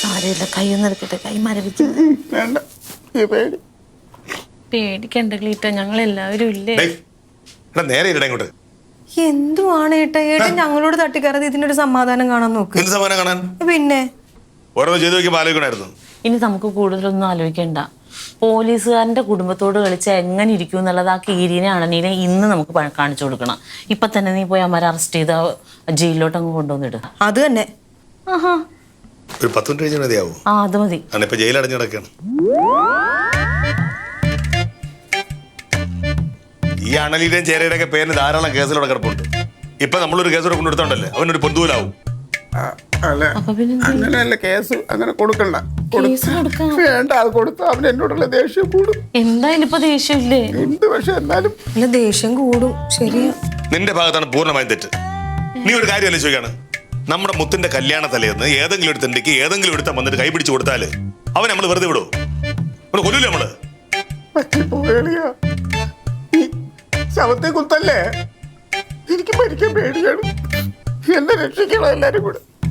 സാരമില്ല, കൈയൊന്നും എടുക്കട്ടെ, കൈ മരവിക്കും. വേണ്ട, പേടിക്കണ്ട ക്ലീറ്റ, ഞങ്ങൾ എല്ലാവരും ഇല്ലേ? നേരെ ഇങ്ങോട്ട്. എന്തുവാണ് ഏട്ടാ ഏട്ടൻ ഞങ്ങളോട് തട്ടിക്കയറാതെ ഇതിനൊരു സമാധാനം കാണാൻ നോക്ക്. എന്ത് സമാധാനം കാണാൻ? പിന്നെ ഓരോ ചെയ്ത് നോക്കിയപ്പോൾ ആലോചിക്കണമായിരുന്നു. ഇനി നമുക്ക് കൂടുതലൊന്നും ആലോചിക്കണ്ട. പോലീസുകാരന്റെ കുടുംബത്തോട് കളിച്ച് എങ്ങനെ ഇരിക്കും എന്നുള്ളത് ആ കീരിനെ അണനീനെ ഇന്ന് നമുക്ക് കാണിച്ചു കൊടുക്കണം. ഇപ്പൊ തന്നെ നീ പോയി അമ്മരെ അറസ്റ്റ് ചെയ്ത് ജയിലിലോട്ട് അങ്ങ് കൊണ്ടുവന്നിടുക. അത് തന്നെ. ആഹാ, ഒരു 10 മിനിറ്റ് കഴിഞ്ഞാൽ മതിയാവും. ആ അത് മതി. ഇപ്പൊ ജയിലടഞ്ഞു കിടക്കാണ്. ഈ അണലിയുടെയും ചേരയുടെ ഒക്കെ പേരിന് ധാരാളം കേസിലൂടെ കിടപ്പുണ്ട്. ഇപ്പൊ നമ്മളൊരു കേസോടെ കൊണ്ടെടുത്തോണ്ടല്ലേ അവനൊരു പൊന്തൂലാവും. അങ്ങനെയല്ല, കേസ് അങ്ങനെ കൊടുക്കണ്ട. വേണ്ട, അത് കൊടുത്ത അവൻ എന്നോടുള്ള ദേഷ്യം കൂടും. എന്തായാലും ഇപ്പൊ ദേഷ്യം ഇല്ലേ? ഉണ്ട്, പക്ഷെ എന്നാലും ദേഷ്യം കൂടും. ശരിയാ, നിന്റെ ഭാഗത്താണ് പൂർണ്ണമായും തെറ്റ്. നീ ഒരു കാര്യം ആലോചിക്കുകയാണ്. നമ്മുടെ മുത്തിന്റെ കല്യാണ തലേന്ന് ഏതെങ്കിലും ഒരു തെണ്ടിക്ക് ഏതെങ്കിലും ഒരുത്തം വന്നിട്ട് കൈ പിടിച്ചു കൊടുത്താല് അവൻ നമ്മൾ വെറുതെ വിടുവോ? കൊല്ലൂല്ലേ നമ്മള്? ശവത്തെ കുത്തല്ലേ? എനിക്ക് മരിക്കാൻ പേടിയാണ്. എന്നെ രക്ഷിക്കണം എല്ലാരും കൂടെ.